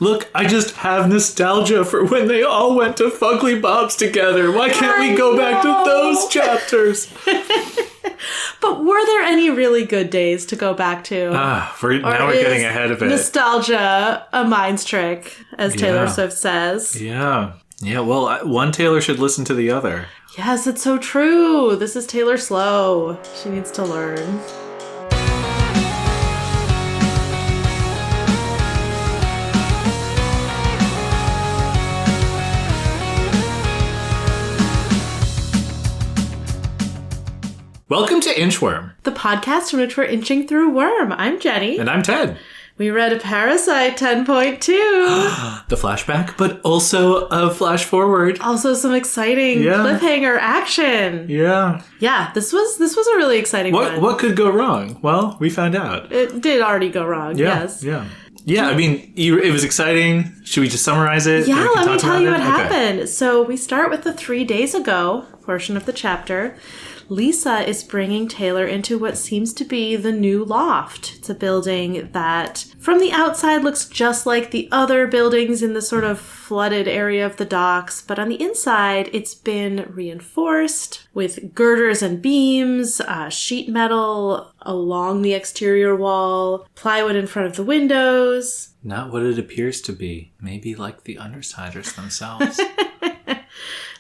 Look, I just have nostalgia for when they all went to Fugly Bob's together. Why can't we go back to those chapters? But were there any really good days to go back to? Now we're getting ahead of it. Nostalgia, a mind's trick, as Taylor Swift says. Yeah. Yeah, well, one Taylor should listen to the other. Yes, it's so true. This is Taylor slow. She needs to learn. Welcome to Inchworm, the podcast in which we're inching through worm. I'm Jenny. And I'm Ted. We read a Parasite 10.2. The flashback, but also a flash forward. Also some exciting cliffhanger action. Yeah. Yeah, this was a really exciting one. What could go wrong? Well, we found out. It did already go wrong, yes. Yeah, I mean, it was exciting. Should we just summarize it? Yeah, let me tell you what happened. So we start with the 3 days ago portion of the chapter. Lisa is bringing Taylor into what seems to be the new loft. It's a building that from the outside looks just like the other buildings in the sort of flooded area of the docks, but on the inside it's been reinforced with girders and beams, sheet metal along the exterior wall, plywood in front of the windows. Not what it appears to be. Maybe like the Undersiders themselves.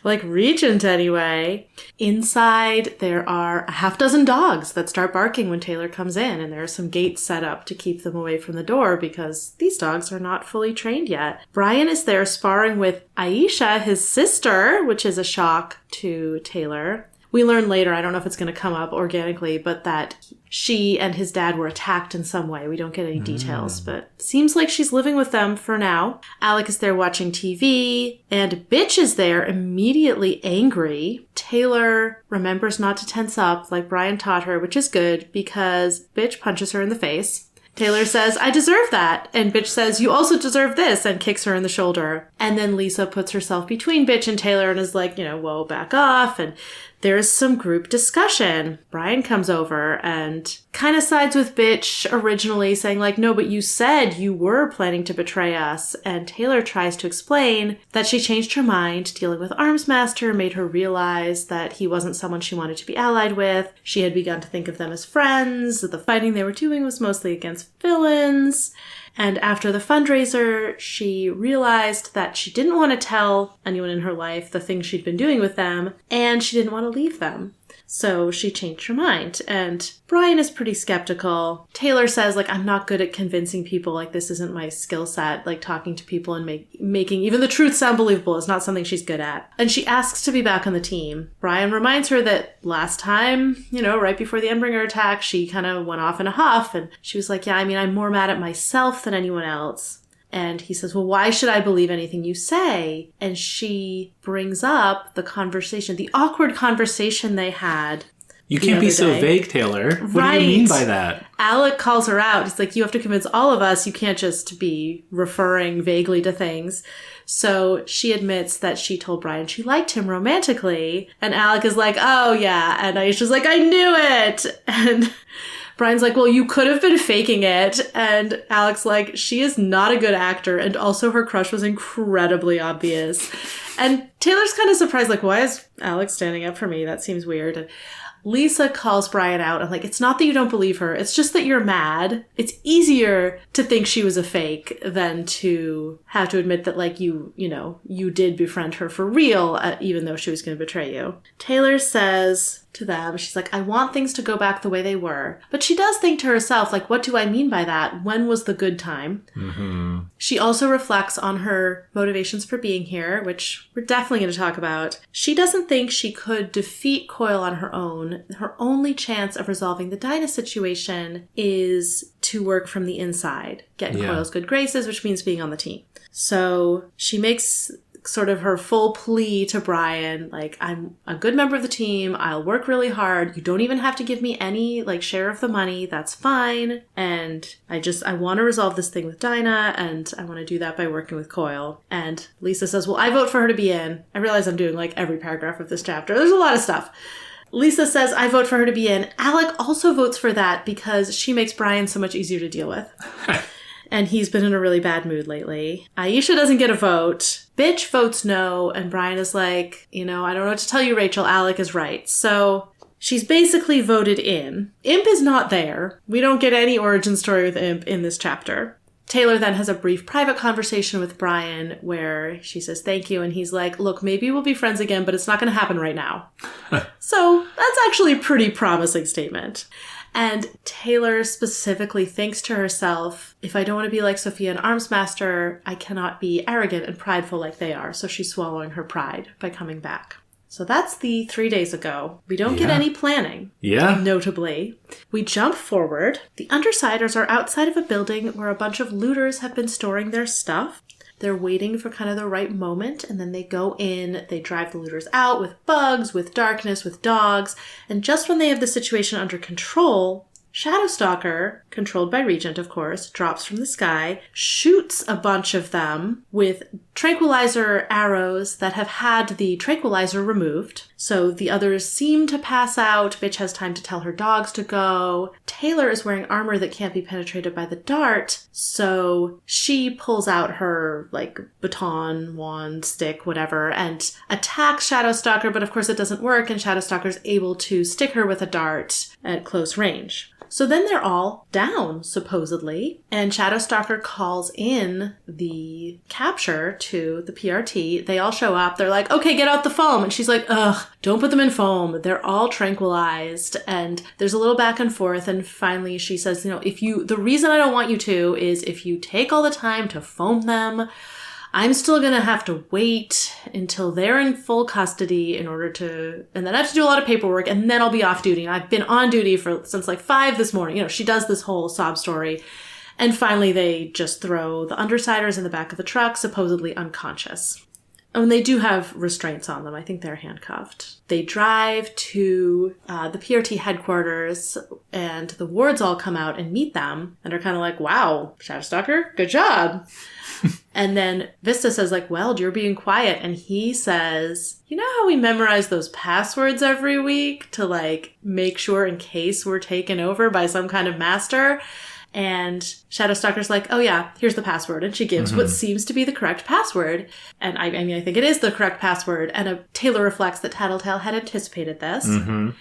Like Regent, anyway. Inside, there are a half dozen dogs that start barking when Taylor comes in, and there are some gates set up to keep them away from the door because these dogs are not fully trained yet. Brian is there sparring with Aisha, his sister, which is a shock to Taylor. We learn later, I don't know if it's going to come up organically, but that she and his dad were attacked in some way. We don't get any details, but seems like she's living with them for now. Alec is there watching TV, and Bitch is there immediately angry. Taylor remembers not to tense up like Brian taught her, which is good because Bitch punches her in the face. Taylor says, I deserve that. And Bitch says, you also deserve this, and kicks her in the shoulder. And then Lisa puts herself between Bitch and Taylor and is like, whoa, back off. And there's some group discussion. Brian comes over and kind of sides with Bitch originally, saying like, no, but you said you were planning to betray us. And Taylor tries to explain that she changed her mind. Dealing with Armsmaster made her realize that he wasn't someone she wanted to be allied with. She had begun to think of them as friends. The fighting they were doing was mostly against villains. And after the fundraiser, she realized that she didn't want to tell anyone in her life the things she'd been doing with them, and she didn't want to leave them. So she changed her mind, and Brian is pretty skeptical. Taylor says, like, I'm not good at convincing people, like, this isn't my skill set, like, talking to people and making even the truth sound believable is not something she's good at. And she asks to be back on the team. Brian reminds her that last time, right before the Endbringer attack, she kind of went off in a huff, and she was like, I'm more mad at myself than anyone else. And he says, well, why should I believe anything you say? And she brings up the conversation, the awkward conversation they had. You can't be so vague, Taylor. What do you mean by that? Alec calls her out. He's like, you have to convince all of us. You can't just be referring vaguely to things. So she admits that she told Brian she liked him romantically. And Alec is like, oh, yeah. And Aisha's like, I knew it. And Brian's like, well, you could have been faking it. And Alec's like, she is not a good actor. And also her crush was incredibly obvious. And Taylor's kind of surprised, like, why is Alec standing up for me? That seems weird. And Lisa calls Brian out and like, it's not that you don't believe her. It's just that you're mad. It's easier to think she was a fake than to have to admit that like you did befriend her for real, even though she was going to betray you. Taylor says to them, she's like, I want things to go back the way they were. But she does think to herself, like, what do I mean by that? When was the good time? Mm-hmm. She also reflects on her motivations for being here, which we're definitely going to talk about. She doesn't think she could defeat Coil on her own. Her only chance of resolving the Dinah situation is to work from the inside, get in Coil's good graces, which means being on the team. So she makes sort of her full plea to Brian, like, I'm a good member of the team. I'll work really hard. You don't even have to give me any, like, share of the money. That's fine. And I want to resolve this thing with Dinah, and I want to do that by working with Coil. And Lisa says, well, I vote for her to be in. I realize I'm doing, like, every paragraph of this chapter. There's a lot of stuff. Lisa says, I vote for her to be in. Alec also votes for that because she makes Brian so much easier to deal with. And he's been in a really bad mood lately. Aisha doesn't get a vote. Bitch votes no. And Brian is like, I don't know what to tell you, Rachel. Alec is right. So she's basically voted in. Imp is not there. We don't get any origin story with Imp in this chapter. Taylor then has a brief private conversation with Brian where she says thank you, and he's like, look, maybe we'll be friends again, but it's not going to happen right now. So that's actually a pretty promising statement. And Taylor specifically thinks to herself, if I don't want to be like Sophia and Armsmaster, I cannot be arrogant and prideful like they are. So she's swallowing her pride by coming back. So that's the 3 days ago. We don't get any planning. Yeah. Notably. We jump forward. The Undersiders are outside of a building where a bunch of looters have been storing their stuff. They're waiting for kind of the right moment, and then they go in, they drive the looters out with bugs, with darkness, with dogs, and just when they have the situation under control, Shadow Stalker, controlled by Regent, of course, drops from the sky, shoots a bunch of them with tranquilizer arrows that have had the tranquilizer removed. So the others seem to pass out. Bitch has time to tell her dogs to go. Taylor is wearing armor that can't be penetrated by the dart. So she pulls out her, baton, wand, stick, whatever, and attacks Shadow Stalker. But of course it doesn't work, and Shadow Stalker is able to stick her with a dart at close range. So then they're all down, supposedly, and Shadow Stalker calls in the capture to the PRT. They all show up. They're like, okay, get out the foam. And she's like, ugh, don't put them in foam. They're all tranquilized. And there's a little back and forth. And finally she says, the reason I don't want you to is if you take all the time to foam them, I'm still going to have to wait until they're in full custody and then I have to do a lot of paperwork, and then I'll be off duty. And I've been on duty since 5 this morning. She does this whole sob story. And finally they just throw the Undersiders in the back of the truck, supposedly unconscious. And they do have restraints on them. I think they're handcuffed. They drive to the PRT headquarters, and the wards all come out and meet them and are kind of like, wow, Shadow Stalker, good job. And then Vista says, Weld, you're being quiet. And he says, you know how we memorize those passwords every week to, make sure in case we're taken over by some kind of master? And Shadow Stalker's like, oh yeah, here's the password. And she gives what seems to be the correct password. And I think it is the correct password. And Taylor reflects that Tattletale had anticipated this.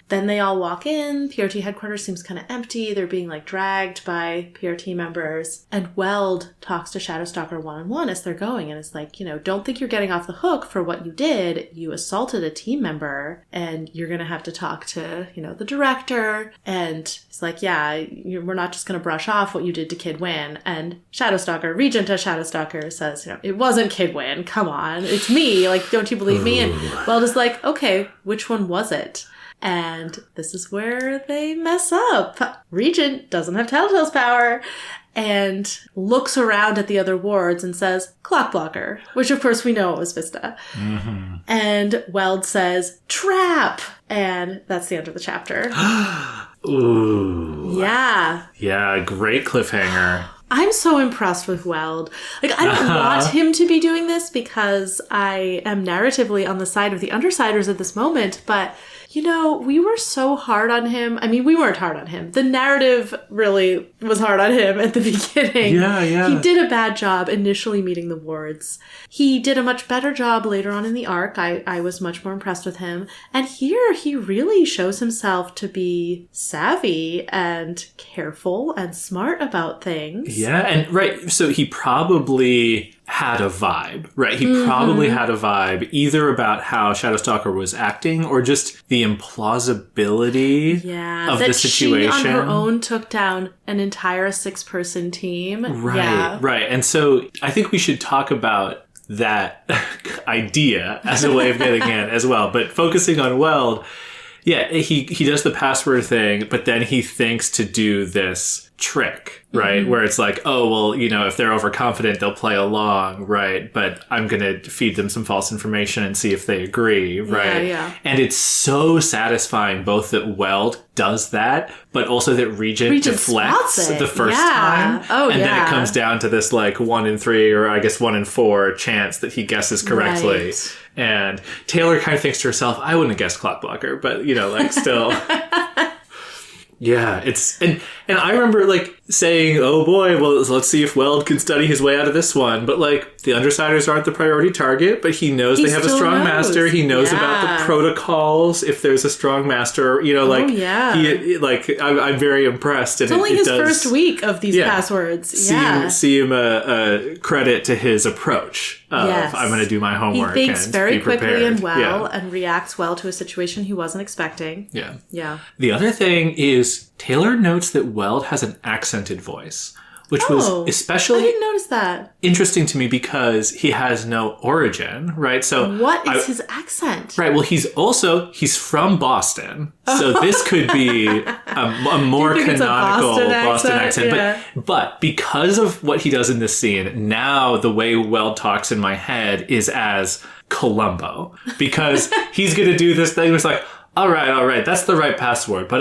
Then they all walk in. PRT headquarters seems kind of empty. They're being dragged by PRT members. And Weld talks to Shadow Stalker one-on-one as they're going. And it's like, don't think you're getting off the hook for what you did. You assaulted a team member, and you're going to have to talk to, the director. And it's like, yeah, we're not just going to brush off what you did to Kid Win. And Shadow Stalker, Regent as Shadow Stalker, says, it wasn't Kid Win. Come on. It's me. Don't you believe me? And Weld is like, okay, which one was it? And this is where they mess up. Regent doesn't have Tattletale's power and looks around at the other wards and says, clock blocker, which of course we know it was Vista. And Weld says, trap. And that's the end of the chapter. Ooh. Yeah. Yeah, great cliffhanger. I'm so impressed with Weld. I don't want him to be doing this because I am narratively on the side of the Undersiders at this moment, but we were so hard on him. I mean, we weren't hard on him. The narrative really was hard on him at the beginning. Yeah. He did a bad job initially meeting the wards. He did a much better job later on in the arc. I was much more impressed with him. And here he really shows himself to be savvy and careful and smart about things. Yeah, and right, so he probably had a vibe, right? He probably had a vibe either about how Shadow Stalker was acting or just the implausibility of the situation. She on her own took down an entire 6-person team. Right. And so I think we should talk about that idea as a way of getting in as well. But focusing on Weld, he does the password thing, but then he thinks to do this trick, right? Where it's like, oh, well, if they're overconfident, they'll play along, right? But I'm going to feed them some false information and see if they agree, right? Yeah. And it's so satisfying both that Weld does that, but also that Regent deflects the first time. And then it comes down to this 1 in 3 or I guess 1 in 4 chance that he guesses correctly. Right. And Taylor kind of thinks to herself, I wouldn't have guessed clock blocker, but still. Yeah, it's and And I remember, like, saying, oh boy, well, let's see if Weld can study his way out of this one. But, like, the Undersiders aren't the priority target, but he knows they have a strong master. He knows about the protocols if there's a strong master. You know, like, I'm very impressed. And it's only his first week of these passwords. See him a credit to his approach of, I'm going to do my homework. He thinks and very be quickly and well yeah. and reacts well to a situation he wasn't expecting. Yeah. Yeah. The other thing is Taylor notes that Weld has an accented voice, which was especially I didn't notice that. Interesting to me because he has no origin, right? So what is his accent? Right. Well, he's from Boston, so this could be a more canonical Boston accent. Yeah. But because of what he does in this scene, now the way Weld talks in my head is as Columbo, because he's going to do this thing. It's like, all right, that's the right password. But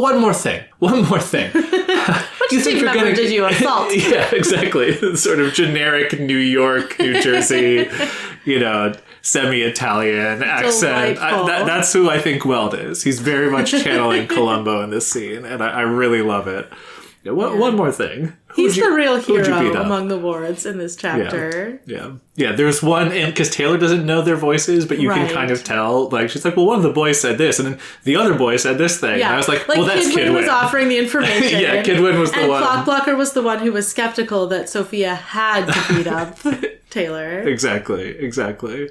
one more thing. What you think member did you assault? Yeah, exactly. Sort of generic New York, New Jersey, semi-Italian accent. That's who I think Weld is. He's very much channeling Columbo in this scene, and I really love it. One more thing. He's the real hero among the wards in this chapter. Yeah. There's one, and because Taylor doesn't know their voices, but you can kind of tell. Like, she's like, well, one of the boys said this, and then the other boy said this thing. Yeah. And I was like, well, that's Kidwin. Was offering the information. Yeah, Kidwin was the one. And Clockblocker was the one who was skeptical that Sophia had to beat up Taylor. Exactly.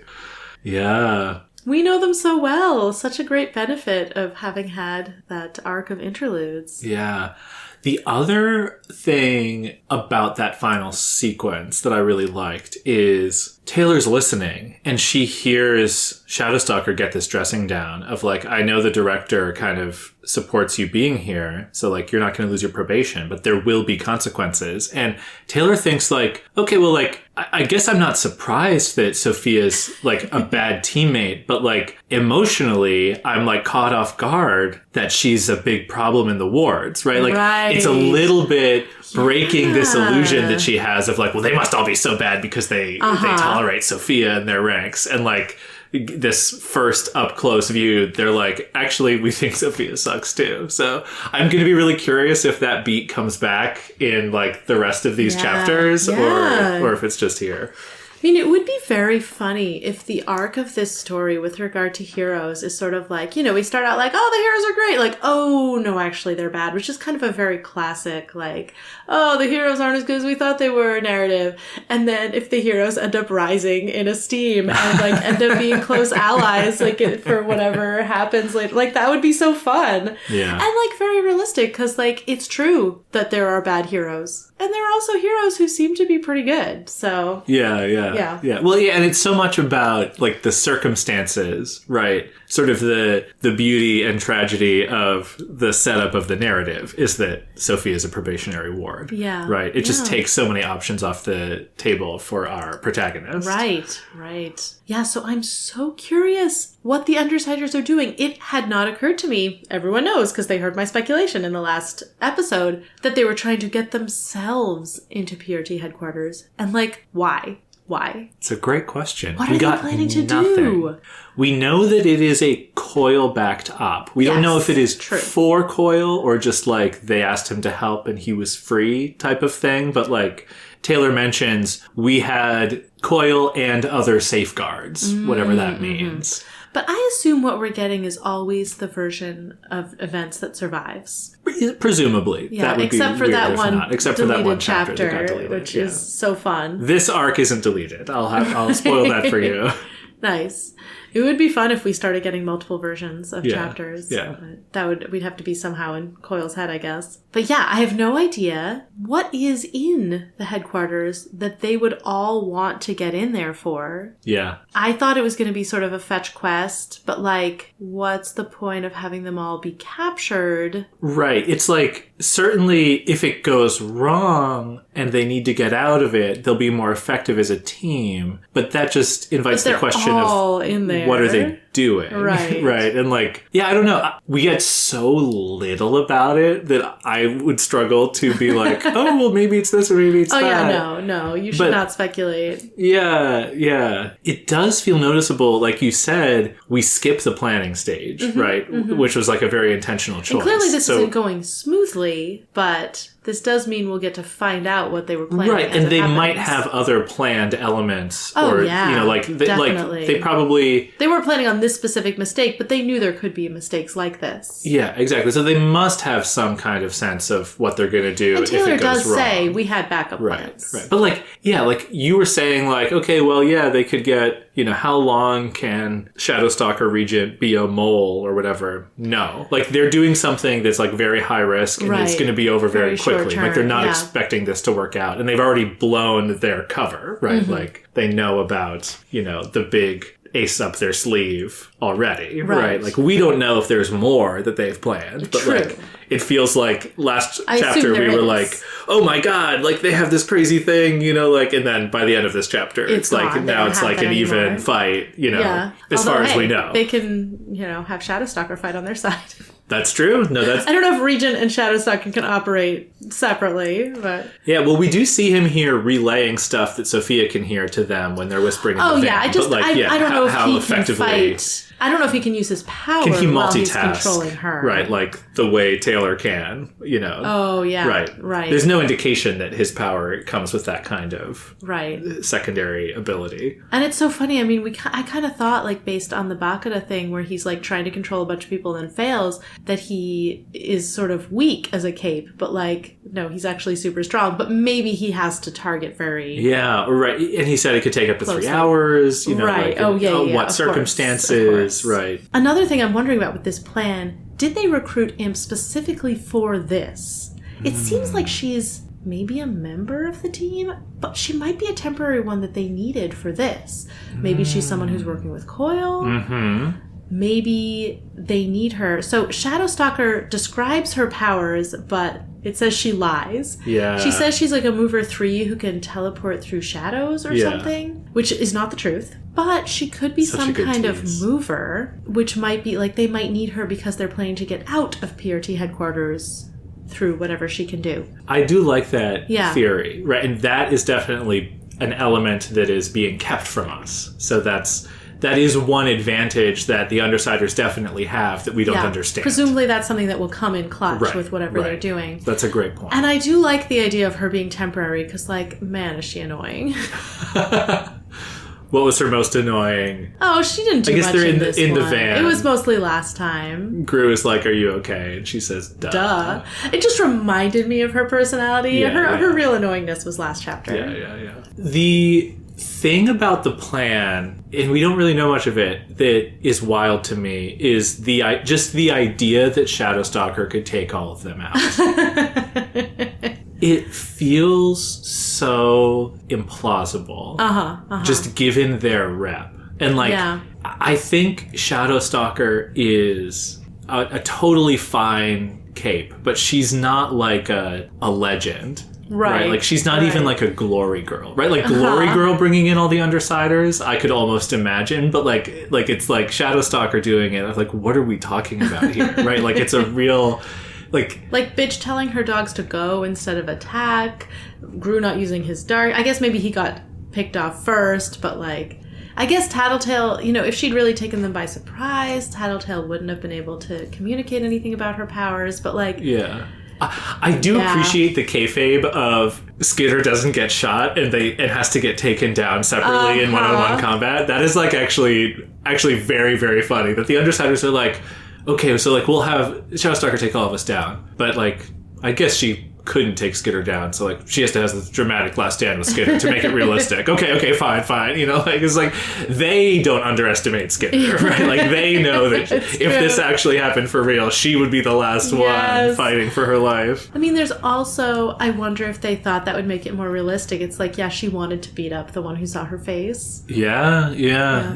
Yeah. We know them so well. Such a great benefit of having had that arc of interludes. Yeah. The other thing about that final sequence that I really liked is Taylor's listening, and she hears Shadow Stalker get this dressing down of, like, I know the director kind of supports you being here, so, like, you're not going to lose your probation, but there will be consequences. And Taylor thinks, like, okay, well, like, I guess I'm not surprised that Sophia's, like, a bad teammate, but, like, emotionally, I'm, like, caught off guard that she's a big problem in the wards, right? Like, it's a little bit breaking this illusion that she has of, like, well, they must all be so bad because they tolerate Sophia in their ranks. And, like, this first up close view, they're like, actually, we think Sophia sucks too. So I'm going to be really curious if that beat comes back in, like, the rest of these chapters or if it's just here. I mean, it would be very funny if the arc of this story with regard to heroes is sort of like, we start out like, oh, the heroes are great. Like, oh, no, actually, they're bad, which is kind of a very classic, like, oh, the heroes aren't as good as we thought they were narrative. And then if the heroes end up rising in esteem and, like, end up being close allies, like, for whatever happens later, like, that would be so fun. Yeah. And, like, very realistic, because, like, it's true that there are bad heroes. And there are also heroes who seem to be pretty good, so... Yeah. Well, yeah, and it's so much about, like, the circumstances, right? Sort of the beauty and tragedy of the setup of the narrative is that Sophie is a probationary ward. Yeah. Right? It just takes so many options off the table for our protagonist. Right. Yeah, so I'm so curious what the Undersiders are doing. It had not occurred to me, everyone knows, because they heard my speculation in the last episode, that they were trying to get themselves into PRT headquarters. And, like, why? It's a great question. What are they planning to do? We know that it is a Coil-backed op. We don't know if it is for Coil or just, like, they asked him to help and he was free type of thing. But, like, Taylor mentions we had Coil and other safeguards, whatever that means. But I assume what we're getting is always the version of events that survives. Presumably. Yeah, that would except be for weird that if one not. Except for that one chapter that got deleted, which is so fun. This arc isn't deleted. I'll spoil that for you. Nice. It would be fun if we started getting multiple versions of chapters. Yeah. We'd have to be somehow in Coil's head, I guess. But yeah, I have no idea what is in the headquarters that they would all want to get in there for. Yeah. I thought it was going to be sort of a fetch quest, but, like, what's the point of having them all be captured? Right. It's like, certainly if it goes wrong and they need to get out of it, they'll be more effective as a team. But that just invites the question all in there. there. What are they doing? Right. Right. And like, yeah, I don't know. We get so little about it that I would struggle to be like, oh, well, maybe it's this or maybe it's that. Yeah, no. You should not speculate. Yeah. It does feel noticeable. Like you said, we skip the planning stage, right? Which was like a very intentional choice. And clearly this isn't going smoothly, but this does mean we'll get to find out what they were planning. Right, and they might have other planned elements. Oh, or, yeah, you know, like definitely. They probably... They weren't planning on this specific mistake, but they knew there could be mistakes like this. Yeah, exactly. So they must have some kind of sense of what they're going to do and if Taylor it goes does wrong. say we had backup plans. Right. But like, yeah, like you were saying like, okay, well, yeah, they could get, you know, how long can Shadow Stalker Regent be a mole or whatever? No. Like they're doing something that's like very high risk and it's going to be over very quickly. Like they're not expecting this to work out. And they've already blown their cover, right? Like they know about, you know, the big ace up their sleeve already, right? Like we don't know if there's more that they've planned, but like it feels like last chapter we were like, oh my god, like they have this crazy thing, you know, like, and then by the end of this chapter it's like now it's like an even fight, you know, as far as we know. They can, you know, have Shadow Stalker fight on their side. That's true. No, that's... I don't know if Regent and Shadow Stalker can operate separately, but... Yeah, well, we do see him here relaying stuff that Sophia can hear to them when they're whispering in the van. I don't know if he can fight... I don't know if he can use his power can he while he's multitask, controlling her. Right, like the way Taylor can, you know. Oh, yeah. Right. There's no indication that his power comes with that kind of secondary ability. And it's so funny. I mean, I kind of thought, like, based on the Bakura thing where he's, like, trying to control a bunch of people and then fails, that he is sort of weak as a cape. But, like, no, he's actually super strong. But maybe he has to target very... Yeah, right. And he said it could take up to 3 hours, you know. Right. Like, what circumstances... Right. Another thing I'm wondering about with this plan, did they recruit Imp specifically for this? It seems like she's maybe a member of the team, but she might be a temporary one that they needed for this. Maybe she's someone who's working with Coil. Maybe they need her. So Shadow Stalker describes her powers, but it says she lies. Yeah. She says she's like a mover 3 who can teleport through shadows or something, which is not the truth. But she could be some kind of mover, which might be like they might need her because they're planning to get out of PRT headquarters through whatever she can do. I do like that theory, right? And that is definitely an element that is being kept from us. So that is one advantage that the Undersiders definitely have that we don't understand. Presumably that's something that will come in clutch with whatever they're doing. That's a great point. And I do like the idea of her being temporary because, like, man, is she annoying. What was her most annoying? Oh, she didn't do much in this one. The van. It was mostly last time. Gru is like, are you okay? And she says, duh. It just reminded me of her personality. Her real annoyingness was last chapter. Yeah. The thing about the plan, and we don't really know much of it, that is wild to me is just the idea that Shadow Stalker could take all of them out. It feels so implausible. Just given their rep. And like, I think Shadow Stalker is a totally fine cape, but she's not like a legend. Right. Like she's not even like a glory girl, right? Like glory girl bringing in all the Undersiders, I could almost imagine, but like it's like Shadow Stalker doing it. I was like, what are we talking about here? Right? Like it's a real like bitch telling her dogs to go instead of attack, Gru not using his dark. I guess maybe he got picked off first, but like I guess Tattletale, you know, if she'd really taken them by surprise, Tattletale wouldn't have been able to communicate anything about her powers, but like I do appreciate the kayfabe of Skitter doesn't get shot and it has to get taken down separately in one-on-one combat. That is like actually very, very funny that the Undersiders are like, okay, so like we'll have Shadow Stalker take all of us down, but like I guess she couldn't take Skitter down, so like she has to have this dramatic last stand with Skitter to make it realistic. Okay, fine. You know, like it's like they don't underestimate Skitter, right? Like they know that if this actually happened for real, she would be the last one fighting for her life. I mean, there's also, I wonder if they thought that would make it more realistic. It's like, she wanted to beat up the one who saw her face. Yeah.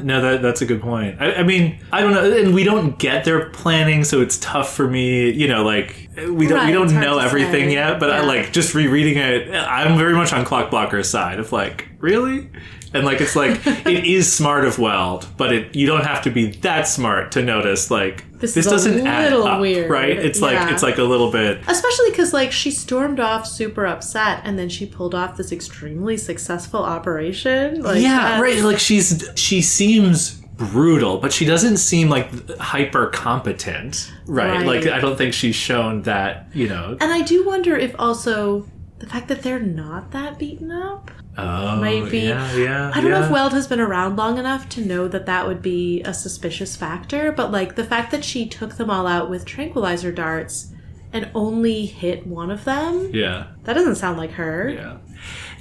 No, that's a good point. I mean, I don't know, and we don't get their planning, so it's tough for me, you know, like we don't know everything yet, but I like just rereading it. I'm very much on Clock Blocker's side of like, really? And like it's like it is smart of Weld, but you don't have to be that smart to notice like this doesn't add up, weird. Right? It's like a little bit, especially because like she stormed off super upset, and then she pulled off this extremely successful operation. Like, right. Like she seems brutal, but she doesn't seem like hyper competent, right? Like I don't think she's shown that, And I do wonder if also the fact that they're not that beaten up. Might be. I don't know if Weld has been around long enough to know that would be a suspicious factor, but like the fact that she took them all out with tranquilizer darts and only hit one of them. Yeah. That doesn't sound like her. Yeah.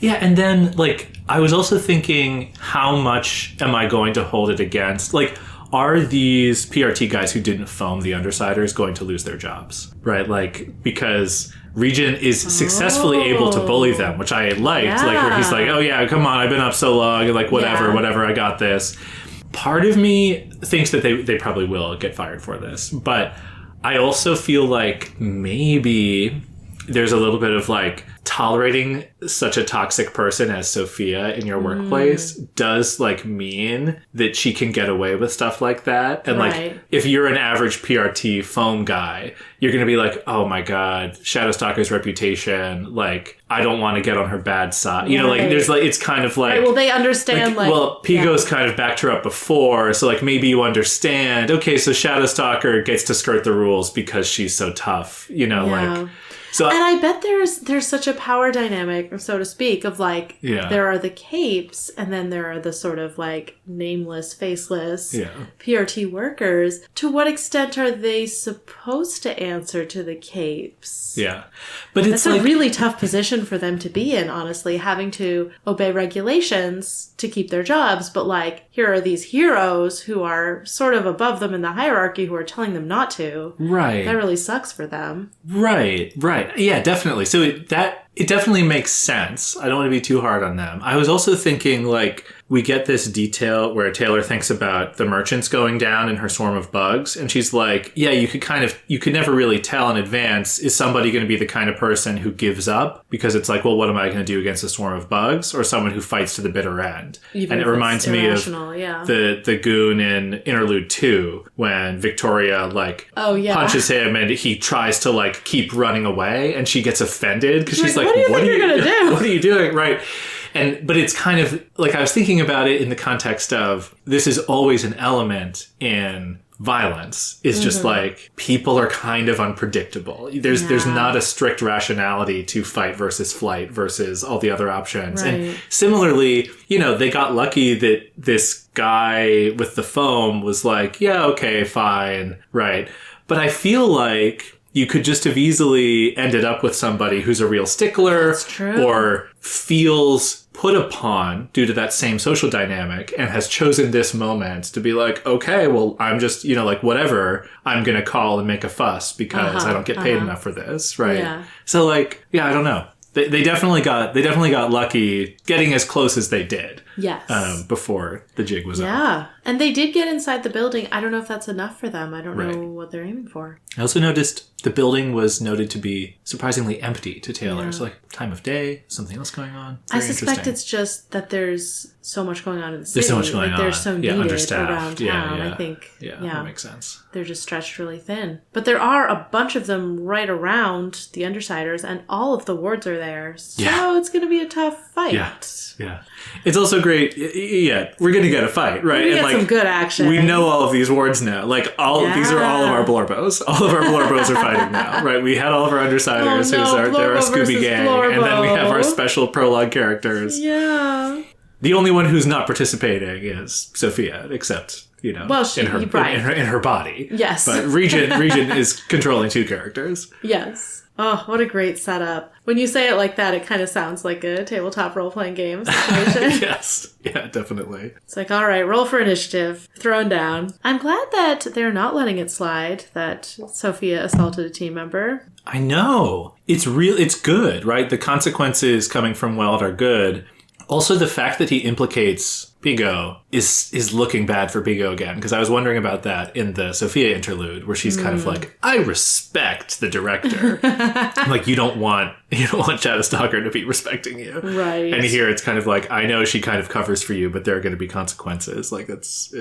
Yeah, and then like I was also thinking, how much am I going to hold it against? Like, are these PRT guys who didn't foam the Undersiders going to lose their jobs? Right? Like, because Regent is successfully able to bully them, which I liked. Like, where he's like, oh yeah, come on, I've been up so long, and like, whatever, I got this. Part of me thinks that they probably will get fired for this, but I also feel like maybe there's a little bit of like tolerating such a toxic person as Sophia in your workplace does like mean that she can get away with stuff like that. And like, if you're an average PRT foam guy, you're going to be like, oh my God, Shadow Stalker's reputation. Like, I don't want to get on her bad side. You know, like there's like, it's kind of like, well, they understand well, Pigo's kind of backed her up before. So like, maybe you understand, okay, so Shadow Stalker gets to skirt the rules because she's so tough, like. So, and I bet there's such a power dynamic, so to speak, of like, there are the capes, and then there are the sort of like nameless, faceless PRT workers. To what extent are they supposed to answer to the capes? Yeah. But it's a really tough position for them to be in, honestly, having to obey regulations to keep their jobs. But like, here are these heroes who are sort of above them in the hierarchy who are telling them not to. Right. That really sucks for them. Right. Yeah, definitely. So it definitely makes sense. I don't want to be too hard on them. I was also thinking, like, we get this detail where Taylor thinks about the merchants going down in her swarm of bugs, and she's like, yeah, you could never really tell in advance, is somebody going to be the kind of person who gives up? Because it's like, well, what am I going to do against a swarm of bugs? Or someone who fights to the bitter end? Even and it reminds me of the goon in Interlude 2, when Victoria, like, punches him and he tries to, like, keep running away, and she gets offended because she's like, what do you think you're going to do? What are you doing? Right. But it's kind of like, I was thinking about it in the context of, this is always an element in violence. It's just like, people are kind of unpredictable. There's not a strict rationality to fight versus flight versus all the other options. Right. And similarly, they got lucky that this guy with the foam was like, yeah, okay, fine. Right. But I feel like you could just have easily ended up with somebody who's a real stickler or feels put upon due to that same social dynamic and has chosen this moment to be like, okay, well, I'm just, like, whatever, I'm going to call and make a fuss because I don't get paid enough for this. Right. Yeah. So like, I don't know. They definitely got lucky getting as close as they did. Yes. Before the jig was up. Yeah. And they did get inside the building. I don't know if that's enough for them. I don't know what they're aiming for. I also noticed the building was noted to be surprisingly empty to Taylor. It's like, time of day, something else going on. Very I suspect it's just that there's so much going on in the city. There's so much going on. They're so needed around town, I think. Yeah, that makes sense. They're just stretched really thin. But there are a bunch of them right around the Undersiders, and all of the wards are there. So it's going to be a tough fight. Yeah. It's also great. Yeah, we're going to get a fight, right? We're going to get some good action. We know all of these wards now. Like, these are all of our Blorbos. All of our Blorbos are fighting now, right? We had all of our Undersiders, they're our Scooby Gang, Blorbo. And then we have our special prologue characters. Yeah. The only one who's not participating is Sophia, except, in her body. Yes. But Regent is controlling two characters. Yes. Oh, what a great setup. When you say it like that, it kind of sounds like a tabletop role-playing game situation. Yes. Yeah, definitely. It's like, all right, roll for initiative. Thrown down. I'm glad that they're not letting it slide that Sophia assaulted a team member. I know. It's good, right? The consequences coming from Weld are good. Also, the fact that he implicates Pigo is looking bad for Pigo again, because I was wondering about that in the Sophia interlude, where she's kind of like, I respect the director. Like, you don't want Shadow Stalker to be respecting you. Right. And here it's kind of like, I know she kind of covers for you, but there are going to be consequences. Like, that's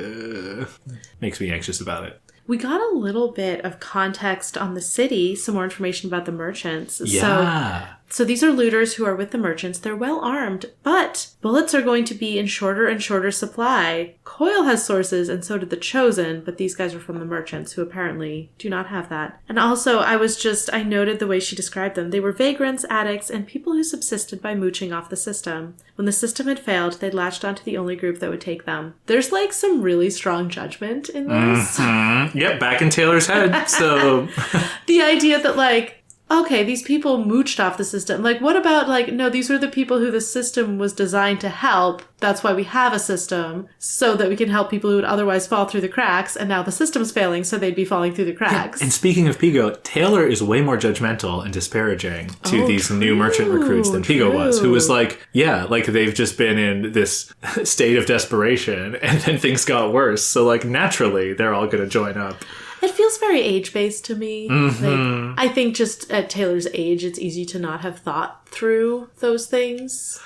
makes me anxious about it. We got a little bit of context on the city, some more information about the merchants. Yeah. So these are looters who are with the merchants. They're well armed, but bullets are going to be in shorter and shorter supply. Coil has sources, and so did the Chosen, but these guys are from the merchants, who apparently do not have that. And also, I noted the way she described them. They were vagrants, addicts, and people who subsisted by mooching off the system. When the system had failed, they'd latched onto the only group that would take them. There's, like, some really strong judgment in this. Mm-hmm. Yep, back in Taylor's head, so... The idea that, like, okay, these people mooched off the system. Like, what about, like, no, these were the people who the system was designed to help. That's why we have a system, so that we can help people who would otherwise fall through the cracks, and now the system's failing, so they'd be falling through the cracks. Yeah. And speaking of Pigo, Taylor is way more judgmental and disparaging to these new merchant recruits than Pigo was, who was like, yeah, like, they've just been in this state of desperation, and then things got worse, so, like, naturally, they're all going to join up. It feels very age-based to me. Mm-hmm. Like, I think just at Taylor's age, it's easy to not have thought through those things.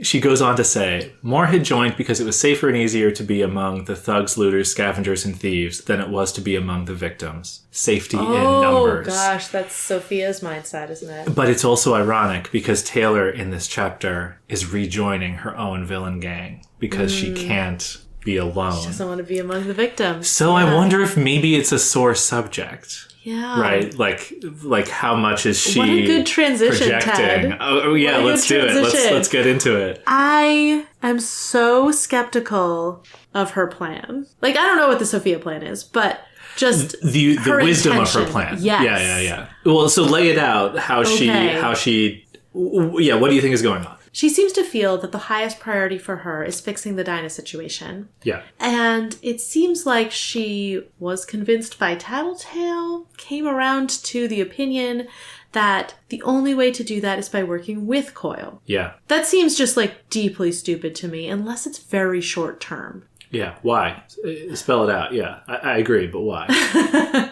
She goes on to say, more had joined because it was safer and easier to be among the thugs, looters, scavengers, and thieves than it was to be among the victims. Safety in numbers. Oh gosh, that's Sophia's mindset, isn't it? But it's also ironic because Taylor in this chapter is rejoining her own villain gang because she can't be alone. She doesn't want to be among the victims. So I wonder if maybe it's a sore subject. Yeah. Right? Like how much is she What a good transition, projecting? Ted. Oh yeah, let's do it. Let's get into it. I am so skeptical of her plan. Like, I don't know what the Sophia plan is, but just the wisdom intention. Of her plan. Yes. Yeah. Well, so lay it out. How she what do you think is going on? She seems to feel that the highest priority for her is fixing the Dinah situation. Yeah. And it seems like she was convinced by Tattletale, came around to the opinion that the only way to do that is by working with Coil. Yeah. That seems just, like, deeply stupid to me, unless it's very short term. Yeah. Why? Spell it out. Yeah. I agree, but why?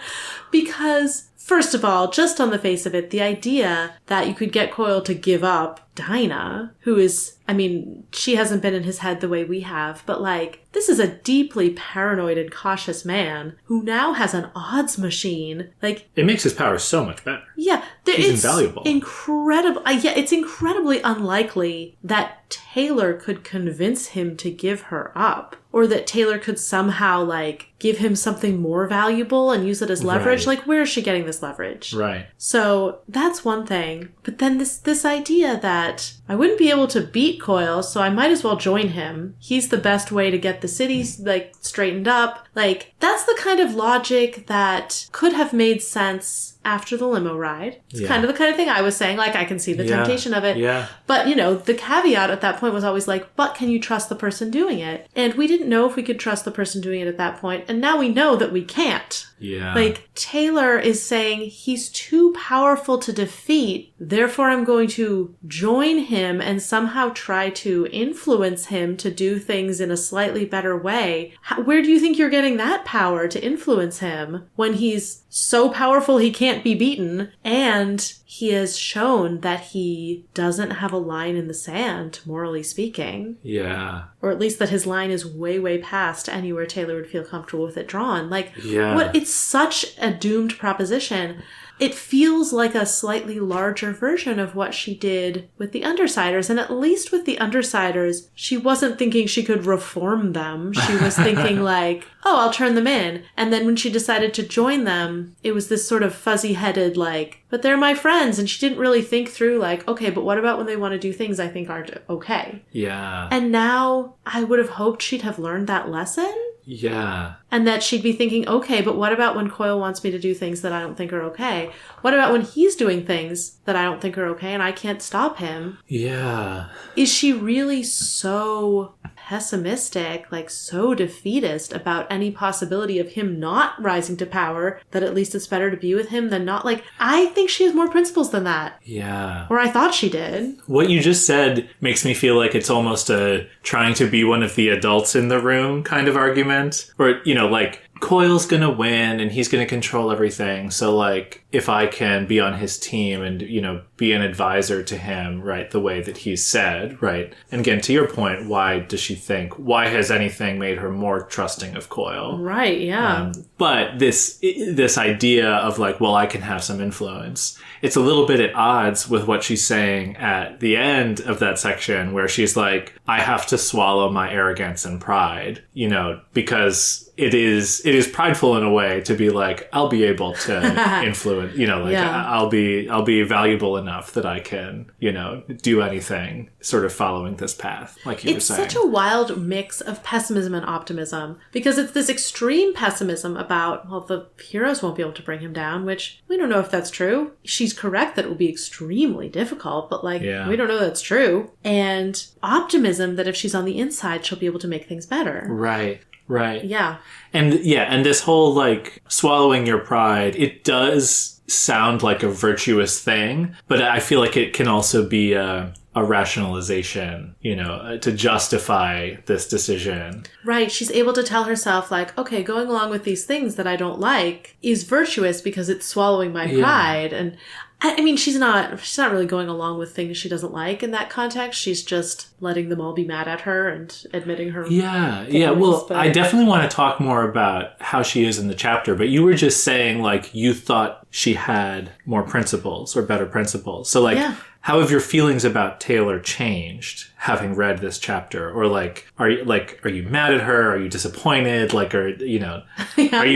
Because, first of all, just on the face of it, the idea that you could get Coil to give up Dinah, who is, I mean, she hasn't been in his head the way we have, but, like, this is a deeply paranoid and cautious man who now has an odds machine. Like, it makes his power so much better. Yeah. He's invaluable. Incredible. It's incredibly unlikely that Taylor could convince him to give her up. Or that Taylor could somehow, like, give him something more valuable and use it as leverage. Right. Like, where is she getting this leverage? Right. So that's one thing. But then this idea that I wouldn't be able to beat Coil, so I might as well join him. He's the best way to get the city, like, straightened up. Like, that's the kind of logic that could have made sense after the limo ride. It's kind of the kind of thing I was saying. Like, I can see the temptation of it. Yeah. But, you know, the caveat at that point was always like, but can you trust the person doing it? And we didn't know if we could trust the person doing it at that point. And now we know that we can't. Yeah. Like, Taylor is saying he's too powerful to defeat, therefore I'm going to join him and somehow try to influence him to do things in a slightly better way. Where do you think you're getting that power to influence him when he's so powerful he can't be beaten, and he has shown that he doesn't have a line in the sand, morally speaking. Yeah. Or at least that his line is way, way past anywhere Taylor would feel comfortable with it drawn. Like, it's such a doomed proposition. It feels like a slightly larger version of what she did with the Undersiders. And at least with the Undersiders, she wasn't thinking she could reform them. She was thinking like, oh, I'll turn them in. And then when she decided to join them, it was this sort of fuzzy-headed like, but they're my friends. And she didn't really think through like, okay, but what about when they want to do things I think aren't okay? Yeah. And now I would have hoped she'd have learned that lesson. Yeah. And that she'd be thinking, okay, but what about when Coil wants me to do things that I don't think are okay? What about when he's doing things that I don't think are okay and I can't stop him? Yeah. Is she really so pessimistic, like so defeatist about any possibility of him not rising to power, that at least it's better to be with him than not? Like, I think she has more principles than that. Yeah. Or I thought she did. What you just said makes me feel like it's almost a trying to be one of the adults in the room kind of argument. Or, you know, like, Coil's gonna win and he's gonna control everything. So, like, if I can be on his team and, you know, be an advisor to him, right, the way that he's said, right? And again, to your point, why has anything made her more trusting of Coil? Right, yeah. But this idea of like, well, I can have some influence, it's a little bit at odds with what she's saying at the end of that section where she's like, I have to swallow my arrogance and pride, you know, because it is prideful in a way to be like, I'll be able to influence, you know, like I'll be valuable enough that I can, you know, do anything sort of following this path, like you were saying. It's such a wild mix of pessimism and optimism because it's this extreme pessimism about, well, the heroes won't be able to bring him down, which we don't know if that's true. She's correct that it will be extremely difficult, but like, we don't know that's true. And optimism that if she's on the inside, she'll be able to make things better. Right. Right. Yeah. And this whole like swallowing your pride, it does sound like a virtuous thing, but I feel like it can also be a rationalization, you know, to justify this decision. Right. She's able to tell herself like, okay, going along with these things that I don't like is virtuous because it's swallowing my pride. And I mean, she's not really going along with things she doesn't like in that context. She's just letting them all be mad at her and admitting her. Yeah. Well, I definitely want to talk more about how she is in the chapter, but you were just saying like you thought she had more principles or better principles. So like, how have your feelings about Taylor changed having read this chapter? Or like, are you mad at her? Are you disappointed? Like, are you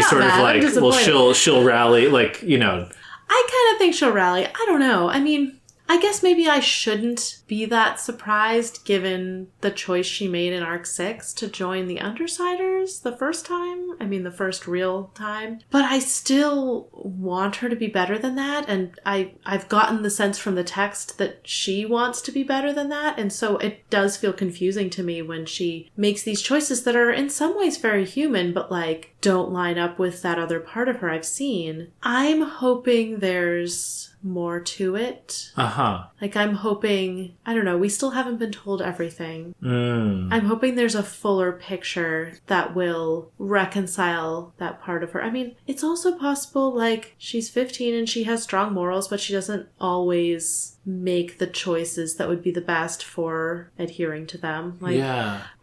sort of like, well, she'll rally, like, you know. I kind of think she'll rally. I don't know. I mean, I guess maybe I shouldn't be that surprised given the choice she made in Arc 6 to join the Undersiders the first time. I mean, the first real time. But I still want her to be better than that. And I've gotten the sense from the text that she wants to be better than that. And so it does feel confusing to me when she makes these choices that are in some ways very human, but like don't line up with that other part of her I've seen. I'm hoping there's more to it. Like I'm hoping, I don't know, we still haven't been told everything. I'm hoping there's a fuller picture that will reconcile that part of her. I mean, it's also possible like she's 15 and she has strong morals, but she doesn't always make the choices that would be the best for adhering to them. Like,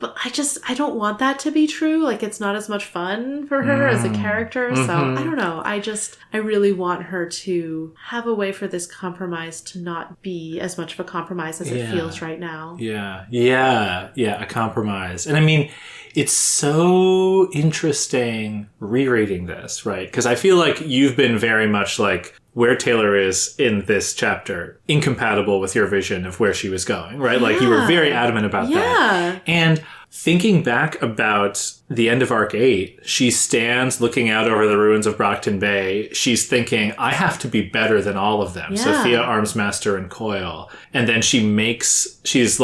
but I don't want that to be true. Like it's not as much fun for her as a character. So I don't know. I really want her to have a way for this compromise to not be as much of a compromise as it feels right now. A compromise. And I mean, it's so interesting rereading this, right? Because I feel like you've been very much like where Taylor is in this chapter, incompatible with your vision of where she was going, right? Like you were very adamant about that. And thinking back about the end of Arc 8, she stands looking out over the ruins of Brockton Bay. She's thinking, I have to be better than all of them. Sophia, Armsmaster, and Coil. And then she's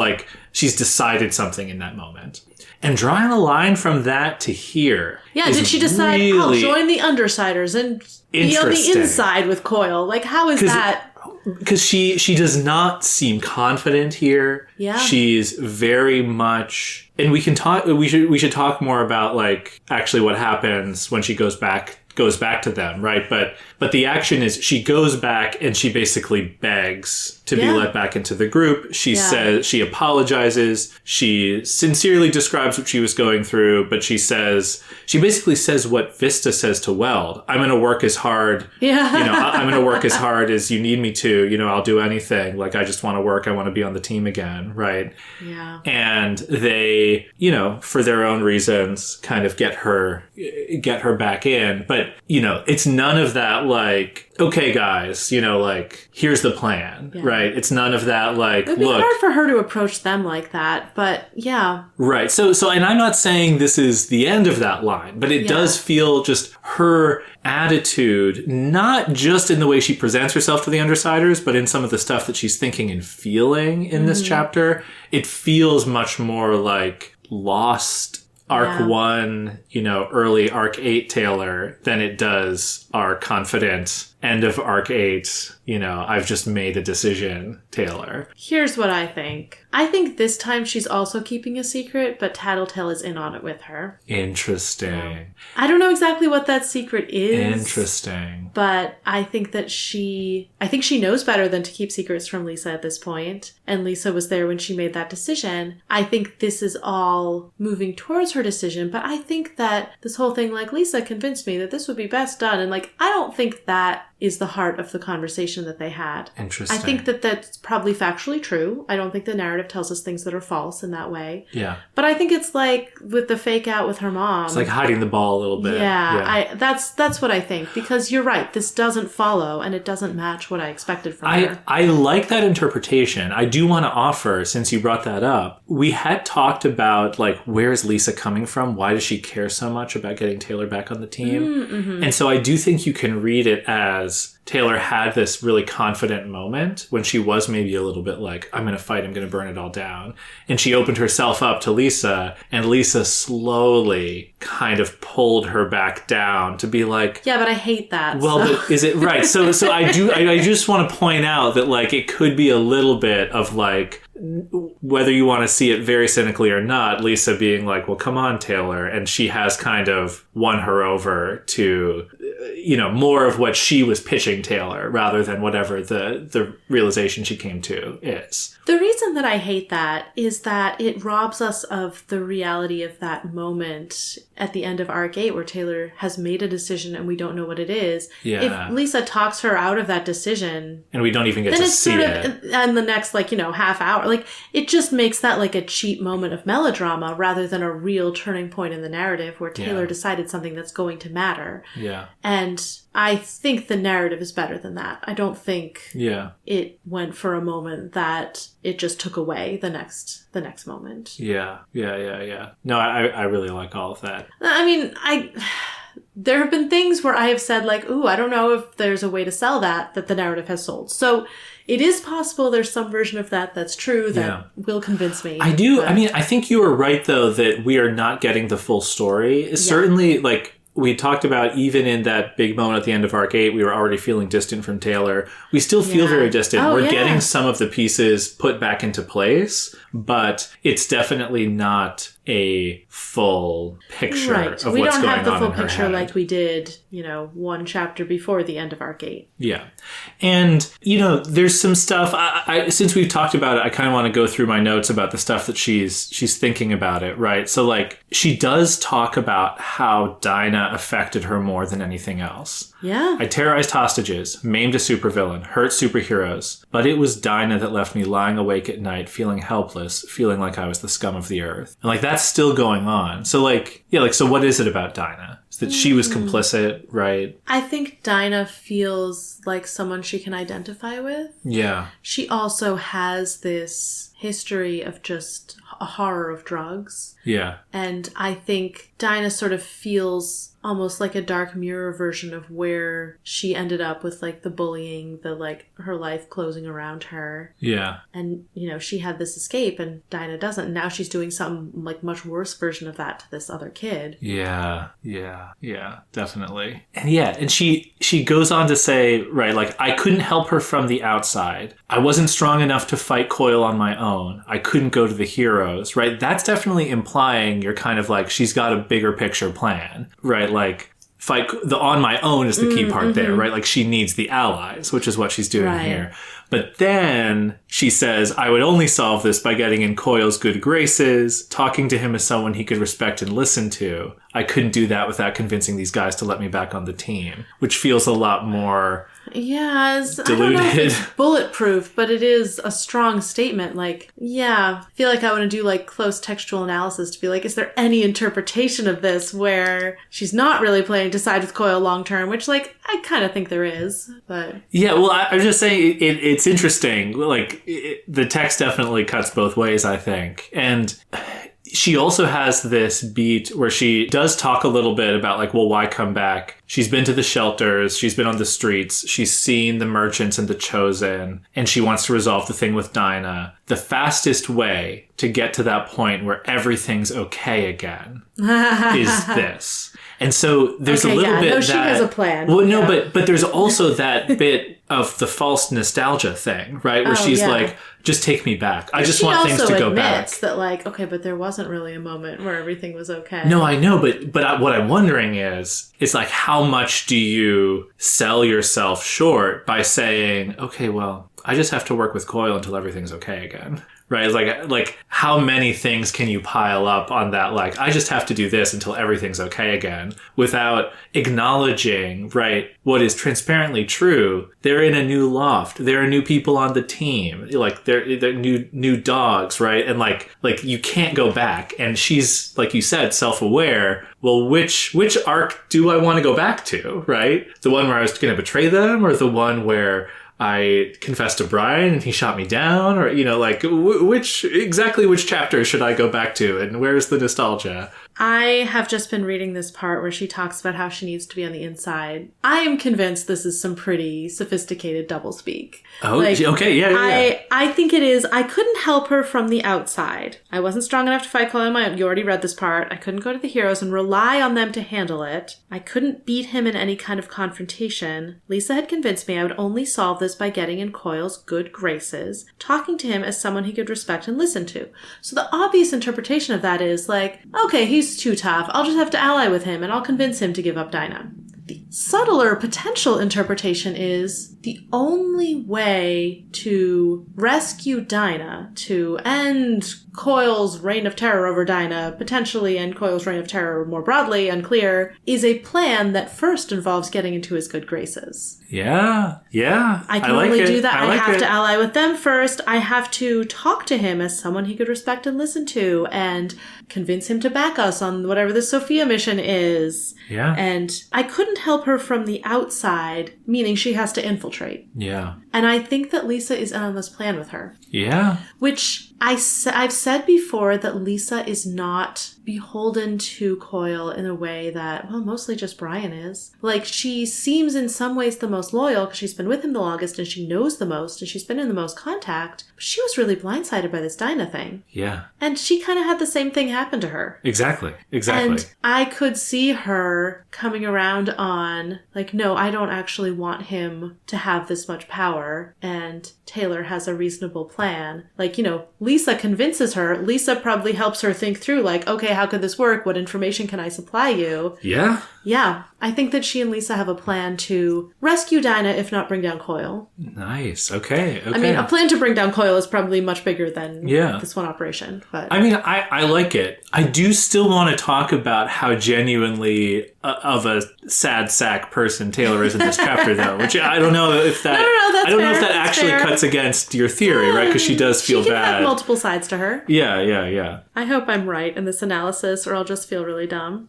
decided something in that moment. And drawing a line from that to here. Yeah, did she decide, I'll join the Undersiders and be on the inside with Coil? Like, how is that? Because she does not seem confident here. Yeah. She's very much, and we should talk more about like actually what happens when she goes back to them, right? But the action is she goes back and she basically begs to be let back into the group. She says, she apologizes. She sincerely describes what she was going through, but she basically says what Vista says to Weld. I'm going to work as hard. I'm going to work as hard as you need me to. I'll do anything. Like, I just want to work. I want to be on the team again, right? Yeah. And they, for their own reasons, kind of get her back in. But, it's none of that, like, okay, guys, like, here's the plan, right? It's none of that, like, It'd be look. hard for her to approach them like that, but yeah. Right. So, and I'm not saying this is the end of that line, but it does feel just her attitude, not just in the way she presents herself to the Undersiders, but in some of the stuff that she's thinking and feeling in this chapter. It feels much more like Lost Arc 1, early Arc 8 Taylor than it does our confident end of Arc 8, I've just made a decision Taylor. Here's what I think. I think this time she's also keeping a secret, but Tattletale is in on it with her. Interesting. I don't know exactly what that secret is. Interesting. But I think that she knows better than to keep secrets from Lisa at this point. And Lisa was there when she made that decision. I think this is all moving towards her decision, but I think that this whole thing, like, Lisa convinced me that this would be best done. And, like, I don't think that is the heart of the conversation that they had. Interesting. I think that that's probably factually true. I don't think the narrative tells us things that are false in that way. Yeah. But I think it's like with the fake out with her mom. It's like hiding the ball a little bit. Yeah. That's what I think. Because you're right. This doesn't follow and it doesn't match what I expected from her. I like that interpretation. I do want to offer, since you brought that up, we had talked about, like, where is Lisa coming from? Why does she care so much about getting Taylor back on the team? Mm-hmm. And so I do think you can read it as Taylor had this really confident moment when she was maybe a little bit like, I'm going to fight, I'm going to burn it all down. And she opened herself up to Lisa, and Lisa slowly kind of pulled her back down to be like, yeah, but I hate that. Well, so. But is it right? So I just want to point out that, like, it could be a little bit of, like, whether you want to see it very cynically or not, Lisa being like, well, come on, Taylor. And she has kind of won her over to, more of what she was pitching Taylor rather than whatever the realization she came to is. The reason that I hate that is that it robs us of the reality of that moment at the end of Arc 8 where Taylor has made a decision and we don't know what it is. Yeah. If Lisa talks her out of that decision... And we don't even get to see it. And the next, half hour, it just makes that like a cheap moment of melodrama rather than a real turning point in the narrative where Taylor decided something that's going to matter. Yeah. And I think the narrative is better than that. I don't think it went for a moment that it just took away the next moment. Yeah. No, I really like all of that. I mean, there have been things where I have said, like, ooh, I don't know if there's a way to sell that the narrative has sold. So it is possible there's some version of that that's true that will convince me. I do. But... I mean, I think you were right, though, that we are not getting the full story. Certainly, like, we talked about, even in that big moment at the end of Arc 8, we were already feeling distant from Taylor. We still feel very distant. We're getting some of the pieces put back into place, but it's definitely not a full picture of what's going on in her head. We don't have the full picture like we did, one chapter before the end of Arc 8. Yeah. And, there's some stuff, I since we've talked about it, I kind of want to go through my notes about the stuff that she's thinking about it, right? So, like, she does talk about how Dinah affected her more than anything else. Yeah. I terrorized hostages, maimed a supervillain, hurt superheroes, but it was Dinah that left me lying awake at night, feeling helpless, feeling like I was the scum of the earth. And, like, that's still going on. So, so what is it about Dinah? Is that she was complicit, right? I think Dinah feels like someone she can identify with. Yeah. She also has this history of just a horror of drugs. Yeah. And I think Dinah sort of feels almost like a Dark Mirror version of where she ended up with, like, the bullying, her life closing around her. Yeah. And, she had this escape and Dinah doesn't. And now she's doing some, like, much worse version of that to this other kid. Yeah, definitely. And she goes on to say, right, like, I couldn't help her from the outside. I wasn't strong enough to fight Coil on my own. I couldn't go to the heroes, right? That's definitely implying you're kind of like, she's got a bigger picture plan, right? Like, fight the on my own is the key part there, right? Like, she needs the allies, which is what she's doing here. But then she says, I would only solve this by getting in Coil's good graces, talking to him as someone he could respect and listen to. I couldn't do that without convincing these guys to let me back on the team, which feels a lot more I don't know if Diluted. it's bulletproof, but it is a strong statement. Like, yeah, I feel like I want to do like close textual analysis to be like, is there any interpretation of this where she's not really planning to side with Coil long term? Which, like, I kind of think there is, but Yeah, well, I'm just saying it's interesting. Like, the text definitely cuts both ways, I think. And she also has this beat where she does talk a little bit about, like, well, why come back? She's been to the shelters. She's been on the streets. She's seen the merchants and the chosen. And she wants to resolve the thing with Dinah. The fastest way to get to that point where everything's okay again is this. And so there's a little bit that... she has a plan. Well, no, but there's also that bit of the false nostalgia thing, right? Where she's like, just take me back. I just want things to go back. She also admits that, like, okay, but there wasn't really a moment where everything was okay. No, I know, but what I'm wondering is like, how much do you sell yourself short by saying, okay, well, I just have to work with Coil until everything's okay again? Right? It's like how many things can you pile up on that? Like, I just have to do this until everything's okay again, without acknowledging, right, what is transparently true. They're in a new loft. There are new people on the team. Like, they're new dogs, right? And like you can't go back. And she's, like you said, self-aware. Well, which arc do I want to go back to, right? The one where I was going to betray them, or the one where I confessed to Brian and he shot me down, or, you know, like, which chapter should I go back to, and where's the nostalgia? I have just been reading this part where she talks about how she needs to be on the inside. I am convinced this is some pretty sophisticated doublespeak. Oh, like, okay, yeah. I think it is. I couldn't help her from the outside. I wasn't strong enough to fight Coil on my own. You already read this part. I couldn't go to the heroes and rely on them to handle it. I couldn't beat him in any kind of confrontation. Lisa had convinced me I would only solve this by getting in Coil's good graces, talking to him as someone he could respect and listen to. So the obvious interpretation of that is like, okay, he's too tough. I'll just have to ally with him and I'll convince him to give up Dinah. The subtler potential interpretation is the only way to rescue Dinah, to end Coil's reign of terror over Dinah, potentially end Coil's reign of terror more broadly, unclear, is a plan that first involves getting into his good graces. Yeah. I can only do that. I have to ally with them first. I have to talk to him as someone he could respect and listen to, and convince him to back us on whatever the Sophia mission is. Yeah. And I couldn't help her from the outside, meaning she has to infiltrate. Yeah. And I think that Lisa is in on this plan with her. Yeah. Which I've said before that Lisa is not beholden to Coil in a way that, well, mostly just Brian is. Like, she seems in some ways the most loyal because she's been with him the longest and she knows the most and she's been in the most contact. But she was really blindsided by this Dinah thing. Yeah. And she kind of had the same thing happen to her. Exactly. And I could see her coming around on, like, no, I don't actually want him to have this much power, and Taylor has a reasonable plan. Like, you know, Lisa convinces her. Lisa probably helps her think through, like, okay, how could this work? What information can I supply you? Yeah. Yeah. I think that she and Lisa have a plan to rescue Dinah, if not bring down Coil. Nice. Okay. I mean, a plan to bring down Coil is probably much bigger than this one operation. But I mean, I like it. I do still want to talk about how genuinely of a sad sack person Taylor is in this chapter, though. Which I don't know if that. I don't know if that actually cuts against your theory, right? Because she does feel she can bad. Have multiple sides to her. Yeah. I hope I'm right in this analysis, or I'll just feel really dumb.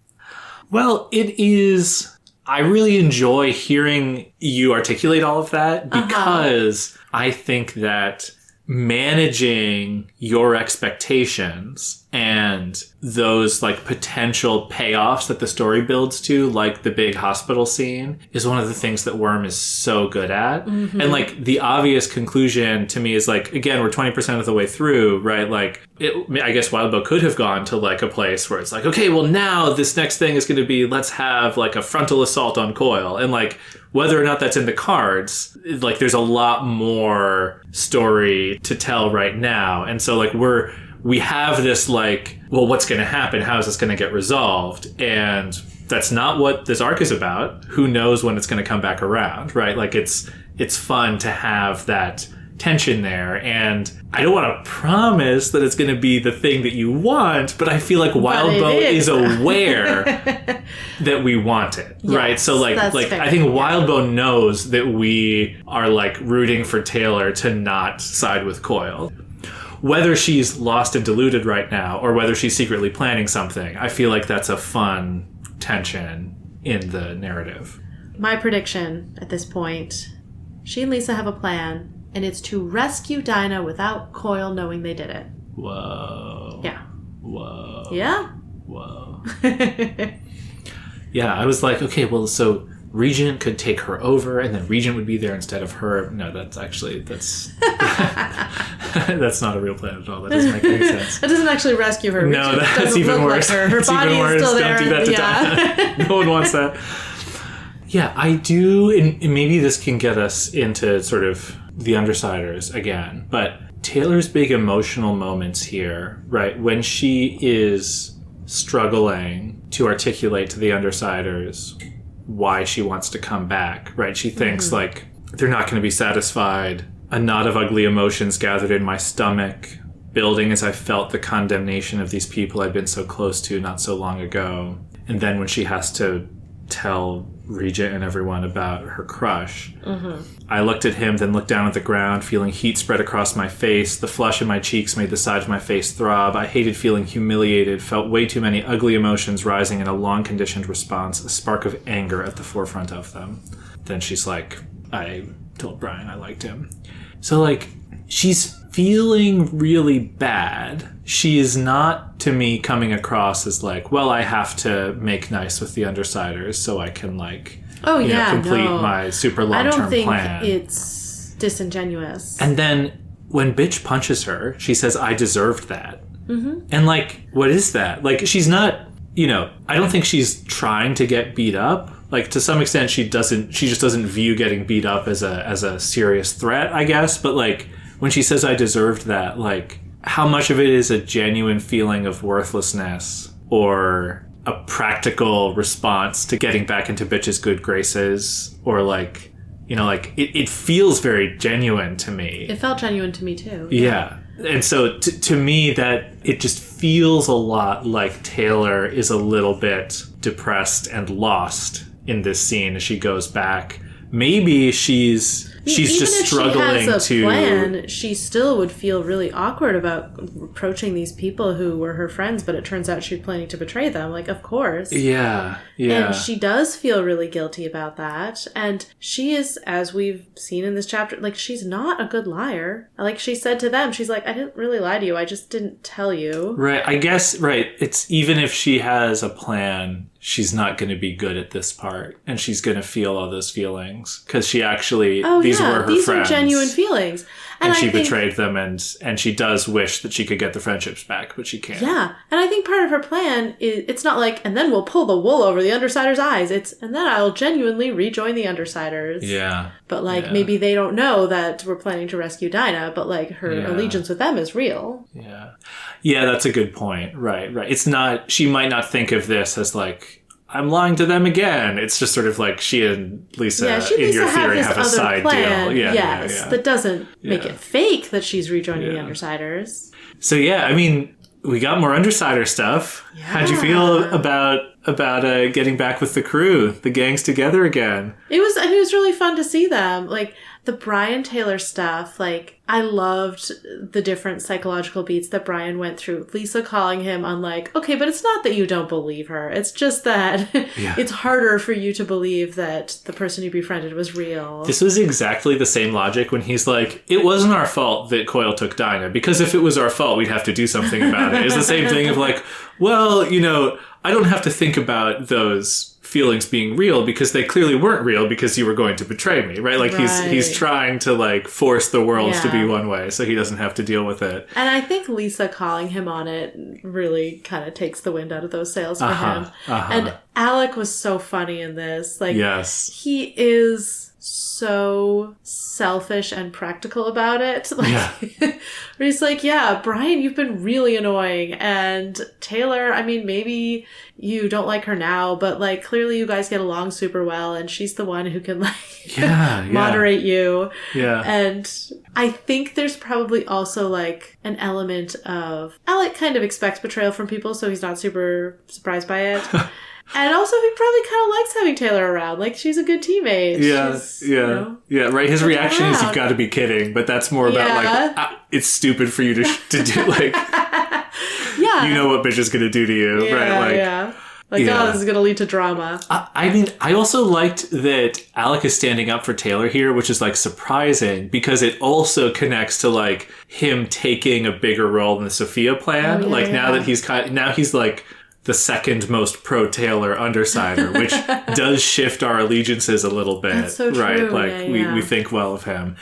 Well, it is. I really enjoy hearing you articulate all of that, because I think that managing your expectations and those, like, potential payoffs that the story builds to, like the big hospital scene, is one of the things that Worm is so good at. Mm-hmm. And, like, the obvious conclusion to me is, like, again, we're 20% of the way through, right? Like, I guess Wildbow could have gone to, like, a place where it's like, okay, well, now this next thing is going to be, let's have, like, a frontal assault on Coil. And, like, whether or not that's in the cards, like, there's a lot more story to tell right now. And so, like, we have this, like, well, what's going to happen? How is this going to get resolved? And that's not what this arc is about. Who knows when it's going to come back around, right? Like, it's fun to have that tension there, and I don't want to promise that it's going to be the thing that you want, but I feel like Wildbow is aware that we want it, yes, right? So like I think Wildbow knows that we are like rooting for Taylor to not side with Coil. Whether she's lost and deluded right now or whether she's secretly planning something, I feel like that's a fun tension in the narrative. My prediction at this point, she and Lisa have a plan, and it's to rescue Dinah without Coil knowing they did it. Whoa. Yeah. Whoa. Yeah? Whoa. Yeah, I was like, okay, well, so Regent could take her over, and then Regent would be there instead of her. No, that's that's not a real plan at all. That doesn't make any sense. That doesn't actually rescue her. No, that's even worse. Like her body is still there. Don't do that to Dinah. No one wants that. Yeah, I do, and maybe this can get us into sort of the Undersiders again, but Taylor's big emotional moments here, right, when she is struggling to articulate to the Undersiders why she wants to come back, right? She thinks, like, they're not going to be satisfied. A knot of ugly emotions gathered in my stomach, building as I felt the condemnation of these people I'd been so close to not so long ago. And then when she has to tell Regent and everyone about her crush, I looked at him, then looked down at the ground, feeling heat spread across my face. The flush in my cheeks made the sides of my face throb. I hated feeling humiliated, felt way too many ugly emotions rising in a long-conditioned response, a spark of anger at the forefront of them. Then she's like, I told Brian I liked him. So, like, she's feeling really bad. She is not, to me, coming across as like, well, I have to make nice with the Undersiders so I can, like, complete my super long-term plan. I don't think it's disingenuous. And then when Bitch punches her, she says, I deserved that. And, like, what is that? Like, she's not, I don't think she's trying to get beat up. Like, to some extent, she just doesn't view getting beat up as a serious threat, I guess. But, like, when she says I deserved that, like, how much of it is a genuine feeling of worthlessness or a practical response to getting back into Bitch's good graces? Or, like, it feels very genuine to me. It felt genuine to me, too. Yeah. And so, to me, that it just feels a lot like Taylor is a little bit depressed and lost in this scene as she goes back. Maybe she's just struggling to. Even if she has a to plan, she still would feel really awkward about approaching these people who were her friends, but it turns out she's planning to betray them. Like, of course. Yeah. And she does feel really guilty about that. And she is, as we've seen in this chapter, like, she's not a good liar. Like she said to them, she's like, I didn't really lie to you. I just didn't tell you. Right. I guess, right. It's even if she has a plan, she's not going to be good at this part, and she's going to feel all those feelings because she actually these were her friends. These are genuine feelings, and she betrayed them, and she does wish that she could get the friendships back, but she can't. Yeah, and I think part of her plan is, it's not like, and then we'll pull the wool over the Undersiders' eyes. It's, and then I'll genuinely rejoin the Undersiders. Yeah, but like maybe they don't know that we're planning to rescue Dinah, but like her allegiance with them is real. Yeah, that's a good point. Right. It's not, she might not think of this as like, I'm lying to them again. It's just sort of like she and Lisa, in your theory, have a side deal. That doesn't make it fake that she's rejoining the Undersiders. So I mean, we got more Undersider stuff. Yeah. How'd you feel about getting back with the crew, the gang's together again? It was really fun to see them. Like, the Brian Taylor stuff, like, I loved the different psychological beats that Brian went through. Lisa calling him on, like, okay, but it's not that you don't believe her. It's just that it's harder for you to believe that the person you befriended was real. This was exactly the same logic when he's like, it wasn't our fault that Coil took Dinah, because if it was our fault, we'd have to do something about it. It's the same thing of like, well, I don't have to think about those feelings being real because they clearly weren't real because you were going to betray me, right? Like he's trying to like force the world to be one way so he doesn't have to deal with it. And I think Lisa calling him on it really kind of takes the wind out of those sails for him. And Alec was so funny in this. Like, he is so selfish and practical about it. Like, where he's like, Brian, you've been really annoying. And Taylor, I mean, maybe you don't like her now, but like clearly clearly you guys get along super well, and she's the one who can like yeah. moderate you. Yeah. And I think there's probably also like an element of Alec kind of expects betrayal from people, so he's not super surprised by it. And also, he probably kind of likes having Taylor around. Like, she's a good teammate. Yeah, right. His reaction is, you've got to be kidding. But that's more about, like, it's stupid for you to do, like, you know what bitch is going to do to you, right? Like, oh, this is going to lead to drama. I mean, I also liked that Alec is standing up for Taylor here, which is, like, surprising because it also connects to, like, him taking a bigger role in the Sophia plan. Now that he's, like, the second most pro-Taylor Undersider, which does shift our allegiances a little bit. That's so true. Right? Like, we think well of him.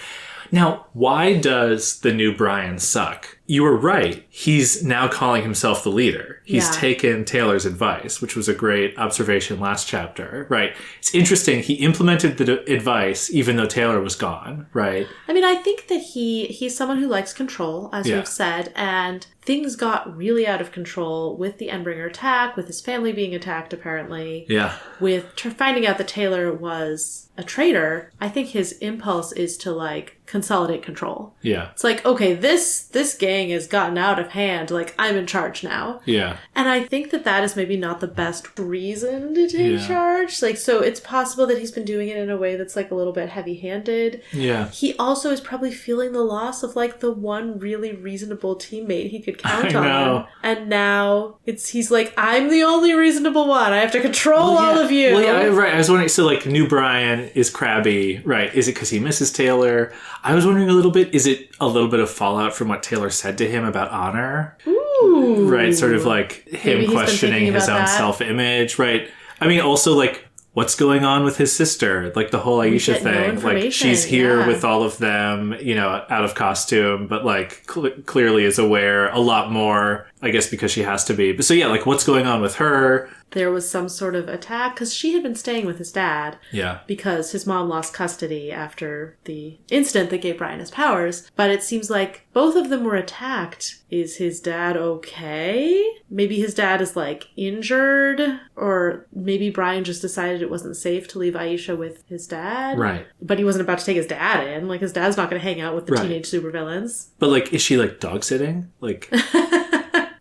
Now, why does the new Brian suck? You were right. He's now calling himself the leader. He's taken Taylor's advice, which was a great observation last chapter, right? It's interesting. He implemented the advice even though Taylor was gone, right? I mean, I think that he's someone who likes control, as we've said, and things got really out of control with the Endbringer attack, with his family being attacked, apparently. Yeah. With finding out that Taylor was a traitor, I think his impulse is to, like, consolidate control. Yeah. It's like, okay, this gang has gotten out of hand. Like, I'm in charge now. Yeah. And I think that is maybe not the best reason to take charge. Like, so it's possible that he's been doing it in a way that's, like, a little bit heavy-handed. Yeah. He also is probably feeling the loss of, like, the one really reasonable teammate he could count on. Know. And now he's like, I'm the only reasonable one. I have to control all of you. Well, yeah, right. I was wondering, so, like, new Brian is crabby, right? Is it because he misses Taylor? I was wondering a little bit, is it a little bit of fallout from what Taylor said to him about honor? Ooh. Right, sort of like him questioning his own self-image, right? I mean, also, like, what's going on with his sister? Like, the whole Aisha thing. Like, she's here with all of them, you know, out of costume, but, like, clearly is aware a lot more, I guess, because she has to be. But so, yeah, like, what's going on with her? There was some sort of attack because she had been staying with his dad. Yeah. Because his mom lost custody after the incident that gave Brian his powers. But it seems like both of them were attacked. Is his dad okay? Maybe his dad is, like, injured. Or maybe Brian just decided it wasn't safe to leave Aisha with his dad. Right. But he wasn't about to take his dad in. Like, his dad's not going to hang out with the teenage supervillains. But, like, is she, like, dog sitting? Like...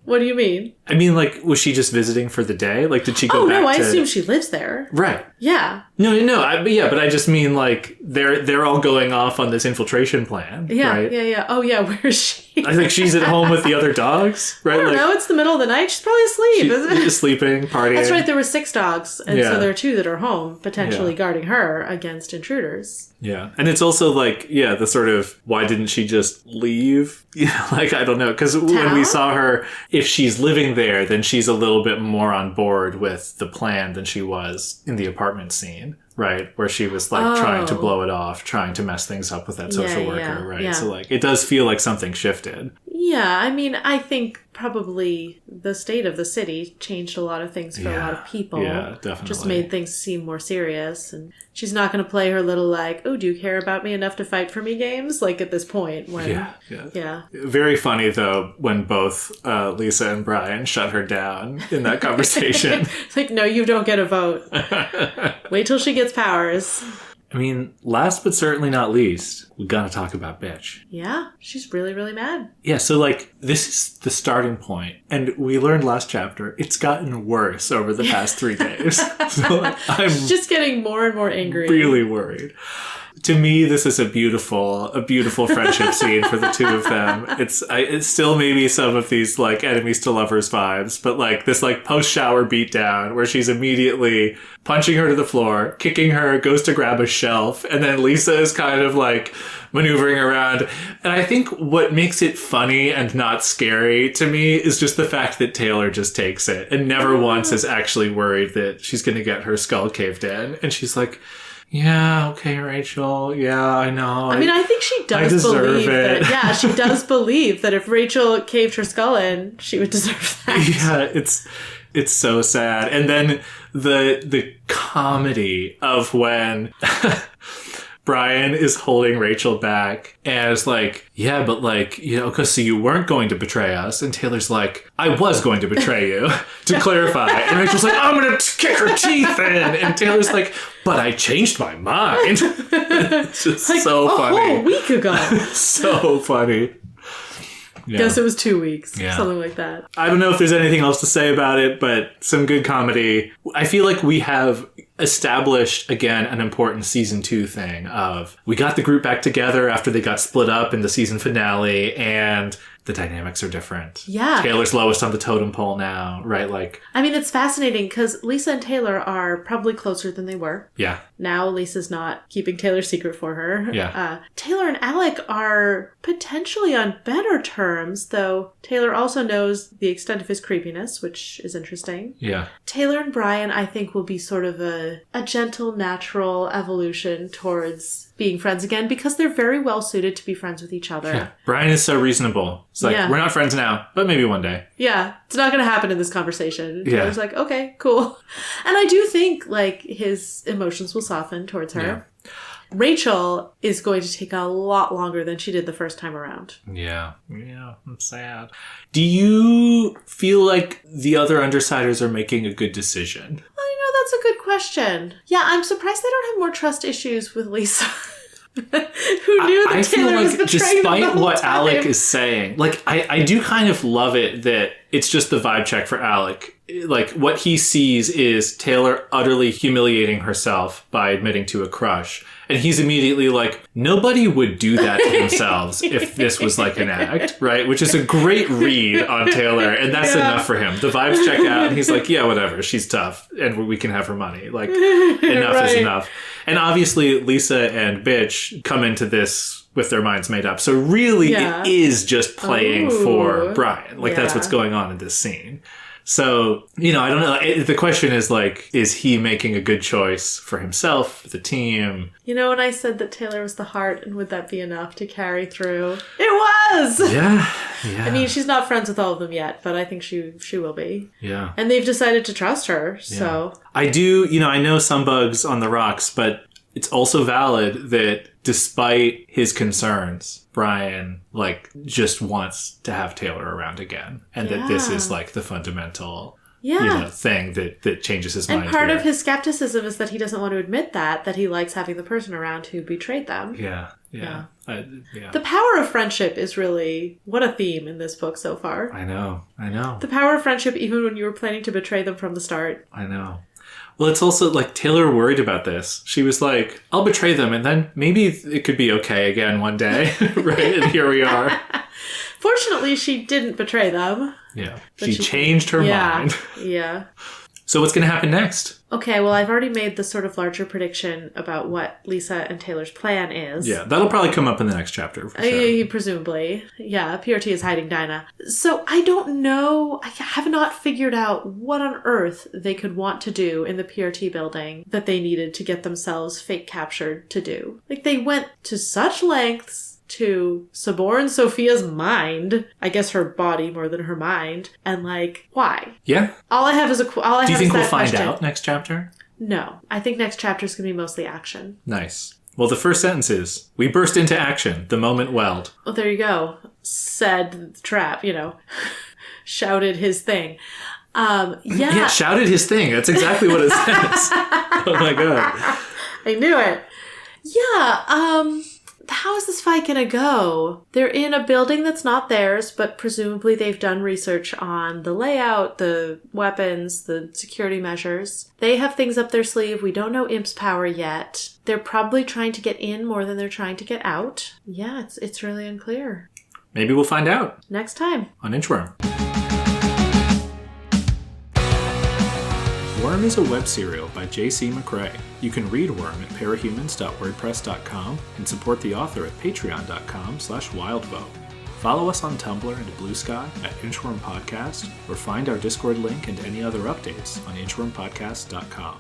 What do you mean? I mean, like, was she just visiting for the day? Like, did she go back to... Oh, no, I assume she lives there. Right. Yeah. No, but I just mean, like, they're all going off on this infiltration plan, right? Yeah. Oh, yeah, where is she? I think she's at home with the other dogs, right? I don't know, it's the middle of the night. She's probably asleep, isn't it? She's sleeping, partying. That's right, there were 6 dogs, and so there are 2 that are home, potentially guarding her against intruders. Yeah. And it's also like, the sort of, why didn't she just leave? Yeah, like, I don't know. Because when we saw her, if she's living there, then she's a little bit more on board with the plan than she was in the apartment scene, right? Where she was, like, trying to blow it off, trying to mess things up with that social worker, right? Yeah. So, like, it does feel like something shifted. Yeah, I mean, I think probably the state of the city changed a lot of things for a lot of people. Yeah, definitely. Just made things seem more serious. And she's not going to play her little, like, oh, do you care about me enough to fight for me games? Like, at this point. When, yeah. Very funny, though, when both Lisa and Brian shut her down in that conversation. It's like, no, you don't get a vote. Wait till she gets powers. I mean, last but certainly not least, we gotta talk about Bitch. Yeah, she's really, really mad. Yeah, so, like, this is the starting point. And we learned last chapter, it's gotten worse over the past 3 days. So, like, she's just getting more and more angry. Really worried. To me, this is a beautiful friendship scene for the 2 of them. It's still maybe some of these, like, enemies to lovers vibes, but, like, this, like, post-shower beatdown where she's immediately punching her to the floor, kicking her, goes to grab a shelf, and then Lisa is kind of, like, maneuvering around. And I think what makes it funny and not scary to me is just the fact that Taylor just takes it and never once is actually worried that she's going to get her skull caved in. And she's like... Yeah, okay, Rachel. Yeah, I know. I mean, I think she does believe that. Yeah, she does believe that if Rachel caved her skull in, she would deserve that. Yeah, it's so sad. And then the comedy of when Brian is holding Rachel back and is like, yeah, but like, you know, because so you weren't going to betray us. And Taylor's like, I was going to betray you, to clarify. And Rachel's like, I'm going to kick her teeth in. And Taylor's like, but I changed my mind. It's just like, so funny. A whole week ago. So funny. Yeah. Guess it was 2 weeks. Yeah. Something like that. I don't know if there's anything else to say about it, but some good comedy. I feel like we have established, again, an important season 2 thing of we got the group back together after they got split up in the season finale, and the dynamics are different. Yeah. Taylor's lowest on the totem pole now, right? Like, I mean, it's fascinating because Lisa and Taylor are probably closer than they were. Yeah. Now Lisa's not keeping Taylor's secret for her. Yeah. Taylor and Alec are potentially on better terms, though Taylor also knows the extent of his creepiness, which is interesting. Yeah. Taylor and Brian, I think, will be sort of a gentle, natural evolution towards being friends again because they're very well suited to be friends with each other. Yeah. Brian is so reasonable. It's like, we're not friends now, but maybe one day. Yeah. It's not going to happen in this conversation. Yeah. Taylor's like, okay, cool. And I do think, like, his emotions will soften towards her. Yeah. Rachel is going to take a lot longer than she did the first time around. Yeah. Yeah. I'm sad. Do you feel like the other Undersiders are making a good decision? Well, you know, that's a good question. Yeah, I'm surprised they don't have more trust issues with Lisa. Who knew that Taylor was betraying them the whole despite what time. Alec is saying, like, I do kind of love it that it's just the vibe check for Alec. Like, what he sees is Taylor utterly humiliating herself by admitting to a crush. And he's immediately like, nobody would do that to themselves if this was like an act, right? Which is a great read on Taylor. And that's enough for him. The vibes check out and he's like, yeah, whatever. She's tough and we can have her money. Like, enough is enough. And obviously Lisa and Bitch come into this with their minds made up. So really it is just playing for Brian. Like that's what's going on in this scene. So, you know, I don't know. The question is like, is he making a good choice for himself, for the team? You know, when I said that Taylor was the heart, and would that be enough to carry through? It was! Yeah. I mean, she's not friends with all of them yet, but I think she will be. Yeah. And they've decided to trust her, so. Yeah. I do, you know, I know some bugs on the rocks, but it's also valid that despite his concerns, Brian, like, just wants to have Taylor around again. And that this is, like, the fundamental, you know, thing that changes his mind. And part of his skepticism is that he doesn't want to admit that he likes having the person around who betrayed them. Yeah. The power of friendship is really, what a theme in this book so far. I know. The power of friendship even when you were planning to betray them from the start. I know. Well, it's also like Taylor worried about this. She was like, I'll betray them and then maybe it could be okay again one day. Right? And here we are. Fortunately, she didn't betray them. Yeah. She changed her mind. Yeah. So what's going to happen next? Okay, well, I've already made the sort of larger prediction about what Lisa and Taylor's plan is. Yeah, that'll probably come up in the next chapter, for sure. Presumably. Yeah, PRT is hiding Dinah. So I don't know. I have not figured out what on earth they could want to do in the PRT building that they needed to get themselves fake captured to do. Like, they went to such lengths to suborn Sophia's mind, I guess her body more than her mind, and like, why? Yeah. All I have is do you think we'll find out next chapter? No. I think next chapter is going to be mostly action. Nice. Well, the first sentence is, we burst into action the moment Weld. Well, there you go. Said the trap, you know. Shouted his thing. Yeah, shouted his thing. That's exactly what it says. Oh my god. I knew it. Yeah, how is this fight gonna go? They're in a building that's not theirs, but presumably they've done research on the layout, the weapons, the security measures. They have things up their sleeve. We don't know Imp's power yet. They're probably trying to get in more than they're trying to get out. Yeah, it's really unclear. Maybe we'll find out. Next time. On Inchworm. Worm is a web serial by J.C. McCrae. You can read Worm at parahumans.wordpress.com and support the author at patreon.com/wildvote. Follow us on Tumblr and Blue Sky at Inchworm Podcast, or find our Discord link and any other updates on inchwormpodcast.com.